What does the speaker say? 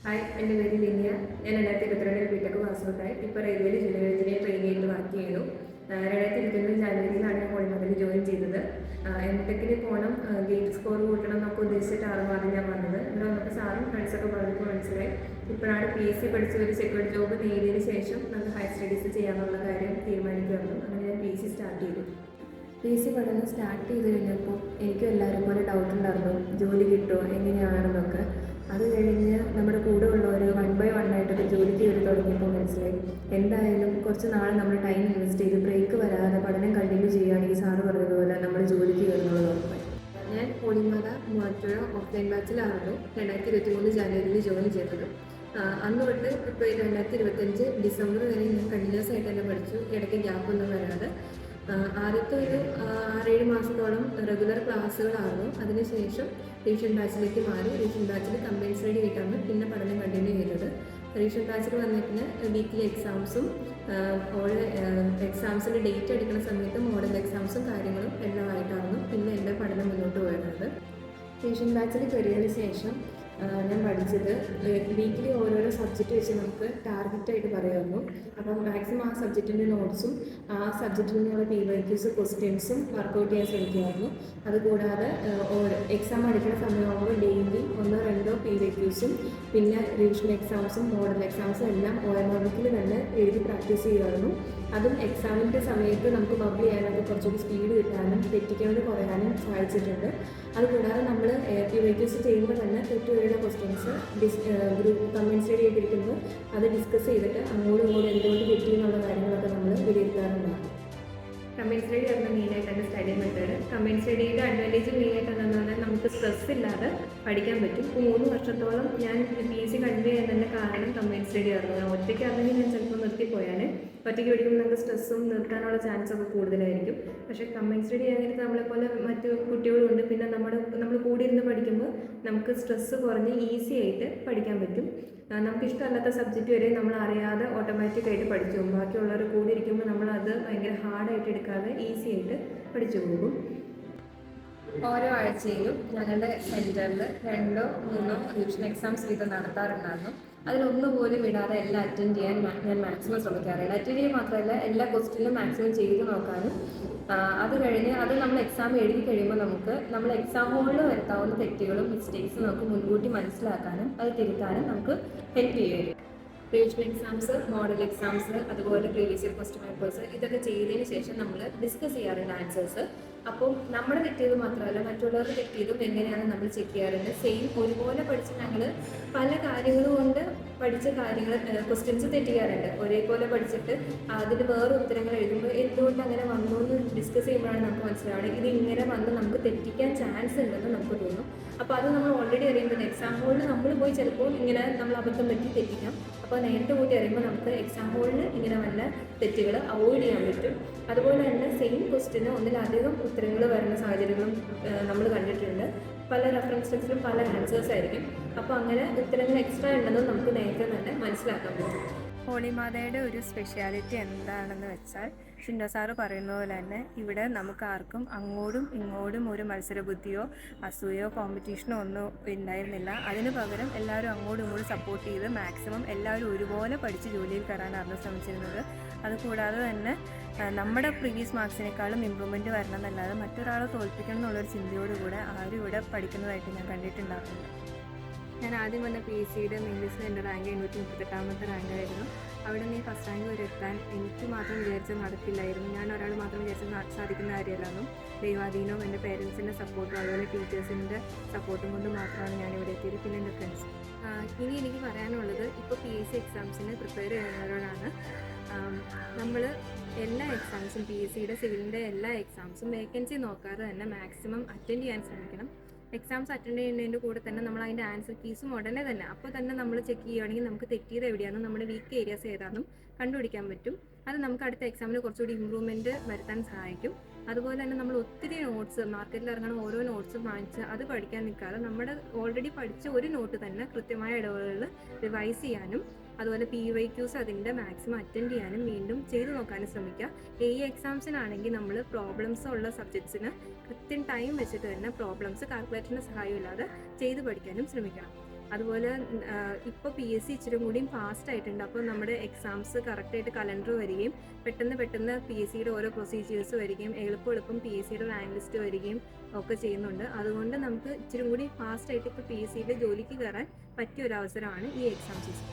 Hi, എൻ്റെ പേര് ലിനിയ. ഞാൻ 2022 ബിടെക് പാസ് ഔട്ടായി. ഇപ്പോൾ റെയിൽവേയിൽ ജൂനിയർ എഞ്ചിനീയർ ട്രെയിനിങ്ങിൽ വർക്ക് ചെയ്യുന്നു. 2021 ജാനുവരിയിലാണ് ഞാൻ കോളിമതിൽ ജോയിൻ ചെയ്തത്. എംടെക്കിന് പോകണം, ഗേറ്റ് സ്കോർ കൂട്ടണം എന്നൊക്കെ ഉദ്ദേശിച്ചിട്ടാണ് ആദ്യം ഞാൻ വന്നത്. ഇവിടെ വന്നപ്പോൾ സാറും ഫ്രണ്ട്സൊക്കെ പറഞ്ഞപ്പോൾ മനസ്സിലായി ഇപ്പോഴാണ് PSC പഠിച്ച് ഒരു സെക്യൂരിറ്റി ജോബ് നേടിയതിന് ശേഷം നമുക്ക് ഹയർ സ്റ്റഡീസ് ചെയ്യാനുള്ള കാര്യം തീരുമാനിക്കുമായിരുന്നു. അങ്ങനെ ഞാൻ PSC സ്റ്റാർട്ട് ചെയ്തു. PSC പഠനം സ്റ്റാർട്ട് ചെയ്ത് കഴിഞ്ഞപ്പോൾ എനിക്കും എല്ലാവരും പോലെ ഡൗട്ട് ഉണ്ടായിരുന്നു, ജോലി കിട്ടുമോ എങ്ങനെയാണെന്നൊക്കെ. അത് കഴിഞ്ഞ് നമ്മുടെ കൂടെ ഉള്ളവർ 1 by 1 ആയിട്ടൊക്കെ ജോലി കയറി തുടങ്ങിയപ്പോൾ മനസ്സിലായി എന്തായാലും കുറച്ച് നാൾ നമ്മൾ ടൈം ഇൻവെസ്റ്റ് ചെയ്ത് ബ്രേക്ക് വരാതെ പഠനം കണ്ടിന്യൂ ചെയ്യുകയാണെങ്കിൽ സാറ് പറഞ്ഞതുപോലെ നമ്മൾ ജോലിക്ക് കയറുന്നത് ഉറപ്പായി. ഞാൻ പോളിമല മൂവാറ്റുപുഴ ഓഫ്ലൈൻ ബാച്ചിലായിരുന്നു 2023 ജാനുവരിയിൽ ജോയിൻ ചെയ്തത്. അന്ന് തൊട്ട് ഇപ്പോൾ 2025 ഡിസംബർ വരെ ഞാൻ കണ്ടിന്യൂസ് ആയിട്ട് തന്നെ പഠിച്ചു, ഇടയ്ക്ക് ഗ്യാപ്പൊന്നും വരാതെ. ആദ്യത്തെ ഒരു 6-7 മാസത്തോളം റെഗുലർ ക്ലാസ്സുകളായിരുന്നു. അതിനുശേഷം റിവിഷൻ ബാച്ചിലേക്ക് മാറി. റിവിഷൻ ബാച്ചിൽ കമ്പൈൻ സ്റ്റഡി ആയിട്ടാണ് പിന്നെ പഠനം കണ്ടിന്യൂ ചെയ്തത്. റിവിഷൻ ബാച്ചിൽ വന്നിട്ട് വീക്ക്ലി എക്സാംസും എക്സാംസിൻ്റെ ഡേറ്റ് അടിക്കുന്ന സമയത്ത് മോഡൽ എക്സാംസും കാര്യങ്ങളും എല്ലാം ആയിട്ടായിരുന്നു പിന്നെ എൻ്റെ പഠനം മുന്നോട്ട് പോയിരുന്നത്. റിവിഷൻ ബാച്ചിൽ കയറിയതിന് ശേഷം ഞാൻ പഠിച്ചത് വീക്കിലി ഓരോരോ സബ്ജക്റ്റ് വെച്ച് നമുക്ക് ടാർഗറ്റായിട്ട് പറയുമായിരുന്നു. അപ്പം മാക്സിമം ആ സബ്ജക്റ്റിൻ്റെ നോട്ട്സും ആ സബ്ജക്റ്റിൽ നിന്നുള്ള PYQs ക്വസ്റ്റ്യൻസും വർക്കൗട്ട് ചെയ്യാൻ ശ്രമിക്കുമായിരുന്നു. അതുകൂടാതെ എക്സാം അടിക്കുന്ന സമയമാകുമ്പോൾ ഡെയിലി 1-2 PYQs പിന്നെ റിവിഷൻ എക്സാംസും മോഡൽ എക്സാംസും എല്ലാം OMR തന്നെ എഴുതി പ്രാക്ടീസ് ചെയ്യുമായിരുന്നു. അതും എക്സാമിൻ്റെ സമയത്ത് നമുക്ക് ബബിൾ ചെയ്യാനൊക്കെ കുറച്ചുകൂടി സ്പീഡ് കിട്ടാനും തെറ്റിക്കുന്നത് കുറയാനും സഹായിച്ചിട്ടുണ്ട്. അതുകൂടാതെ നമ്മൾ PYQs ചെയ്യുമ്പോൾ തന്നെ തെറ്റുവരുന്ന ക്വസ്റ്റ്യൻസ് ഗ്രൂപ്പ് കമ്പൈൻ സ്റ്റഡി ആയിട്ടിരിക്കുന്നത് അത് ഡിസ്കസ് ചെയ്തിട്ട് അങ്ങോട്ടും ഇങ്ങോട്ടും എന്തുകൊണ്ട് തെറ്റി എന്നുള്ള കാര്യങ്ങളൊക്കെ നമ്മൾ വിലയിരുത്താറുണ്ടാകും. കമ്പൈൻ സ്റ്റഡി ആയിരുന്നു മെയിനായിട്ട് എൻ്റെ സ്റ്റഡി മെത്തേഡ്. കമ്പൈൻ സ്റ്റഡിയുടെ അഡ്വാൻറ്റേജ് മെയിനായിട്ട് എന്താണെന്ന് പറഞ്ഞാൽ നമുക്ക് സ്ട്രെസ് ഇല്ലാതെ പഠിക്കാൻ പറ്റും. ഇപ്പോൾ 3 വർഷത്തോളം ഞാൻ PSC കണ്ടിന്യൂ ചെയ്യുന്നതിൻ്റെ കാരണം കമ്പൈൻ സ്റ്റഡി ആയിരുന്നു. ഞാൻ ഒറ്റയ്ക്കാണെങ്കിൽ ഞാൻ ചിലപ്പോൾ നിർത്തിപ്പോയാൽ ഒറ്റയ്ക്ക് പഠിക്കുമ്പോൾ നമുക്ക് സ്ട്രെസ്സും നിർത്താനുള്ള ചാൻസ് ഒക്കെ കൂടുതലായിരിക്കും. പക്ഷേ കമ്പൈൻ സ്റ്റഡി ആയിട്ട് നമ്മളെപ്പോലെ മറ്റു കുട്ടികളുണ്ട്. പിന്നെ നമ്മൾ കൂടി ഇരുന്ന് പഠിക്കുമ്പോൾ നമുക്ക് സ്ട്രെസ്സ് കുറഞ്ഞ് ഈസി ആയിട്ട് പഠിക്കാൻ പറ്റും. നമുക്ക് ഇഷ്ടമല്ലാത്ത സബ്ജക്റ്റ് വരെ നമ്മൾ അറിയാതെ ഓട്ടോമാറ്റിക്കായിട്ട് പഠിച്ചു പോകും. ബാക്കിയുള്ളവർ കൂടി ഇരിക്കുമ്പോൾ നമ്മളത് ഭയങ്കര ഹാർഡായിട്ട് എടുക്കാതെ ഈസി ആയിട്ട് പഠിച്ചു പോകും. ഓരോ ആഴ്ചയിലും ഞങ്ങളുടെ സെൻറ്ററിൽ 2-3 റിവിഷൻ എക്സാംസ് വീതം നടത്താറുണ്ടായിരുന്നു. അതിലൊന്നുപോലും വിടാതെ എല്ലാം അറ്റൻഡ് ചെയ്യാൻ ഞാൻ മാക്സിമം ശ്രമിക്കാറുണ്ട്. അറ്റൻഡ് ചെയ്യാൻ മാത്രമല്ല എല്ലാ ക്വസ്റ്റ്യനിലും മാക്സിമം ചെയ്ത് നോക്കാനും. അത് കഴിഞ്ഞ് അത് നമ്മൾ എക്സാം എഴുതി കഴിയുമ്പോൾ നമ്മൾ എക്സാം ഹോളിൽ വരുത്താവുന്ന തെറ്റുകളും മിസ്റ്റേക്സും നമുക്ക് മുൻകൂട്ടി മനസ്സിലാക്കാനും അത് തിരുത്താനും നമുക്ക് ഹെൽപ്പ് ചെയ്യും. റിവിഷൻ എക്സാംസ്, മോഡൽ എക്സാംസ്, അതുപോലെ പ്രീവിയസ് ഇയർ ക്വസ്റ്റ്യൻ പേപ്പേഴ്സ് ഇതൊക്കെ ചെയ്തതിന് ശേഷം നമ്മൾ ഡിസ്കസ് ചെയ്യാറുണ്ട് ആൻസേഴ്സ്. അപ്പോൾ നമ്മുടെ തെറ്റിയത് മാത്രമല്ല മറ്റുള്ളവർക്ക് തെറ്റിയതും എങ്ങനെയാണ് നമ്മൾ ചെക്ക് ചെയ്യാറുണ്ട്. സെയിം ഒരുപോലെ പഠിച്ച് ഞങ്ങൾ പല കാര്യങ്ങളും കൊണ്ട് പഠിച്ച കാര്യങ്ങൾ ക്വസ്റ്റ്യൻസ് തെറ്റിക്കാറുണ്ട്. ഒരേപോലെ പഠിച്ചിട്ട് അതിന് വേറെ ഉത്തരങ്ങൾ എഴുതുമ്പോൾ എന്തുകൊണ്ട് അങ്ങനെ വന്നു എന്ന് ഡിസ്കസ് ചെയ്യുമ്പോഴാണ് നമുക്ക് മനസ്സിലാവുന്നത് ഇത് ഇങ്ങനെ വന്ന് നമുക്ക് തെറ്റിക്കാൻ ചാൻസ് ഉണ്ടെന്ന് നമുക്ക് തോന്നും. അപ്പോൾ അത് നമ്മൾ ഓൾറെഡി അറിയുമ്പോൾ എക്സാം ഹോളിൽ നമ്മൾ പോയി ചിലപ്പോൾ ഇങ്ങനെ നമ്മൾ അബദ്ധം പറ്റി തെറ്റിക്കാം. അപ്പോൾ നേരത്തെ കൂട്ടി അറിയുമ്പോൾ നമുക്ക് എക്സാം ഹോളിൽ ഇങ്ങനെ വല്ല തെറ്റുകൾ അവോയ്ഡ് ചെയ്യാൻ പറ്റും. അതുപോലെ തന്നെ സെയിം ക്വസ്റ്റിന് ഒന്നിലധികം ഉത്തരങ്ങൾ വരുന്ന സാഹചര്യങ്ങളും നമ്മൾ കണ്ടിട്ടുണ്ട്. പല റെഫറൻസ് ടെക്സ്റ്റിലും പല ആൻസേഴ്സ് ആയിരിക്കും. അപ്പോൾ അങ്ങനെ ഉത്തരങ്ങൾ എക്സ്ട്രാ ഉണ്ടെന്ന് നമുക്ക് നേരത്തെ തന്നെ മനസ്സിലാക്കാൻ പറ്റും. ഹോളിമാതയുടെ ഒരു സ്പെഷ്യാലിറ്റി എന്താണെന്ന് വെച്ചാൽ ഷിൻഡോ സാറ് പറയുന്ന പോലെ തന്നെ ഇവിടെ നമുക്ക് ആർക്കും അങ്ങോട്ടും ഇങ്ങോട്ടും ഒരു മത്സരബുദ്ധിയോ അസൂയോ കോമ്പറ്റീഷനോ ഒന്നും ഉണ്ടായിരുന്നില്ല. അതിന് പകരം എല്ലാവരും അങ്ങോട്ടും ഇങ്ങോട്ടും സപ്പോർട്ട് ചെയ്ത് മാക്സിമം എല്ലാവരും ഒരുപോലെ പഠിച്ച് ജോലിയിൽ കയറാനായിരുന്നു ശ്രമിച്ചിരുന്നത്. അതുകൂടാതെ തന്നെ നമ്മുടെ പ്രീവിയസ് മാർക്സിനേക്കാളും ഇമ്പ്രൂവ്മെൻറ്റ് വരണം എന്നല്ലാതെ മറ്റൊരാളെ തോൽപ്പിക്കണം എന്നുള്ളൊരു ചിന്തയോടുകൂടെ ആരും ഇവിടെ പഠിക്കുന്നതായിട്ട് ഞാൻ കണ്ടിട്ടുണ്ടാകുന്നില്ല. ഞാൻ ആദ്യം വന്ന PSCയുടെ മെയിൻ ലിസ്റ്റിൽ എൻ്റെ റാങ്ക് 838ാമത്തെ റാങ്കായിരുന്നു. അവിടെ നിന്ന് ഫസ്റ്റ് റാങ്ക് വരെ എത്താൻ എനിക്ക് മാത്രം വിചാരിച്ചത് നടക്കില്ലായിരുന്നു. ഞാൻ ഒരാൾ മാത്രം വിചാരിച്ചത് സാധിക്കുന്ന കാര്യമല്ലെന്നും ദൈവാധീനവും എൻ്റെ പേരൻസിൻ്റെ സപ്പോർട്ടും അതുപോലെ ടീച്ചേഴ്സിൻ്റെ സപ്പോർട്ടും കൊണ്ട് മാത്രമാണ് ഞാനിവിടെ എത്തിയത്. പിന്നെ എൻ്റെ ഫ്രണ്ട്സ്. ഇനി എനിക്ക് പറയാനുള്ളത് ഇപ്പോൾ PSC എക്സാംസിന് പ്രിപ്പയർ ചെയ്യുന്നവരോടാണ്. നമ്മൾ എല്ലാ എക്സാംസും PSCയുടെ സിവിലിൻ്റെ എല്ലാ എക്സാംസും വേക്കൻസി നോക്കാതെ തന്നെ മാക്സിമം അറ്റൻഡ് ചെയ്യാൻ ശ്രമിക്കണം. എക്സാംസ് അറ്റൻഡ് ചെയ്യുന്നതിൻ്റെ കൂടെ തന്നെ നമ്മൾ അതിൻ്റെ ആൻസർ കീസും ഉടനെ തന്നെ അപ്പോൾ തന്നെ നമ്മൾ ചെക്ക് ചെയ്യുകയാണെങ്കിൽ നമുക്ക് തെറ്റിയത് എവിടെയാണെന്നും നമ്മുടെ വീക്ക് ഏരിയാസ് ഏതാണെന്നും കണ്ടുപിടിക്കാൻ പറ്റും. അത് നമുക്ക് അടുത്ത എക്സാമിന് കുറച്ചുകൂടി ഇമ്പ്രൂവ്മെൻറ്റ് വരുത്താൻ സഹായിക്കും. അതുപോലെ തന്നെ നമ്മൾ ഒത്തിരി നോട്ട്സ് മാർക്കറ്റിൽ ഇറങ്ങുന്ന ഓരോ നോട്ട്സും വാങ്ങിച്ച് അത് പഠിക്കാൻ നിൽക്കാതെ നമ്മുടെ ഓൾറെഡി പഠിച്ച ഒരു നോട്ട് തന്നെ കൃത്യമായ ഇടവേളകളിൽ റിവൈസ് ചെയ്യാനും അതുപോലെ PYQs അതിൻ്റെ മാക്സിമം അറ്റൻഡ് ചെയ്യാനും വീണ്ടും ചെയ്തു നോക്കാനും ശ്രമിക്കുക. എക്സാംസിനാണെങ്കിൽ നമ്മൾ പ്രോബ്ലംസ് ഉള്ള സബ്ജക്ട്സിന് കൃത്യം ടൈം വെച്ചിട്ട് തന്നെ പ്രോബ്ലംസ് കാൽക്കുലേറ്ററിൻ്റെ സഹായമില്ലാതെ ചെയ്ത് പഠിക്കാനും ശ്രമിക്കണം. അതുപോലെ ഇപ്പോൾ PSC ഇച്ചിരി കൂടിയും ഫാസ്റ്റ് ആയിട്ടുണ്ട്. അപ്പോൾ നമ്മുടെ എക്സാംസ് കറക്റ്റായിട്ട് കലണ്ടർ വരികയും പെട്ടെന്ന് PSCയുടെ ഓരോ പ്രൊസീജിയേഴ്സ് വരികയും എളുപ്പം PSCയുടെ റാങ്ക് ലിസ്റ്റ് വരികയും ഒക്കെ ചെയ്യുന്നുണ്ട്. അതുകൊണ്ട് നമുക്ക് ഇച്ചിരി കൂടി ഫാസ്റ്റ് ആയിട്ട് ഇപ്പോൾ PSCയുടെ ജോലിക്ക് കയറാൻ പറ്റിയ ഒരു അവസരമാണ് ഈ എക്സാം സീസൺ.